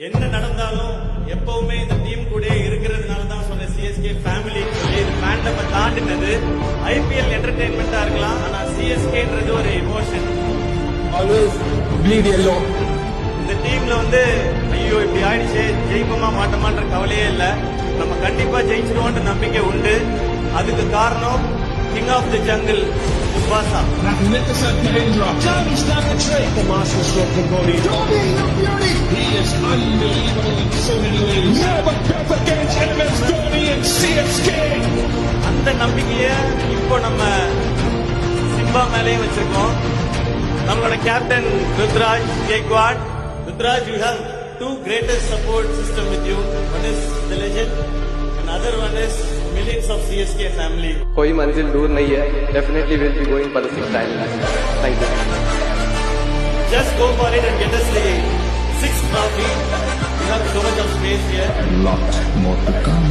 என்ன நடந்தாலும் எப்பவுமே இந்த டீம் கூட இருக்கிறதுனால தான் சொன்ன சிஎஸ்கே ஃபேமிலி சொல்லி இது ஃபேண்டமை தாண்டினது. ஐபிஎல் என்டர்டெயின்மெண்டா இருக்கலாம், ஆனா சிஎஸ்கேன்றது ஒரு எமோஷன். Always bleed yellow. இந்த டீம்ல வந்து ஐயோ இப்படி ஆயிடுச்சு ஜெயிப்போமா மாட்டோமான்ற கவலையே இல்ல. நம்ம கண்டிப்பா ஜெயிச்சிருவோன்ற நம்பிக்கை உண்டு. அதுக்கு காரணம் king of the jungle Mufasa. Magnificent Mahindra. Johnny's down the tree. The master stroke the body. Johnny, you beauty. He is unbelievable in so many ways. Never bet against MS Dhoni and CSK. அந்த நம்பிக்கைய இப்போ நம்ம Simba மேலேயும் வச்சிருக்கோம். நம்மளோட captain Ruturaj Gaikwad. Ruturaj, you have two greatest support system with you. One is the legend and other one is millions of CSK family. कोई मंजिल दूर नहीं है. Definitely will be going for the sixth time. Thank you. Just go for it and get us the sixth trophy. We have so much of space here. Lot more to come.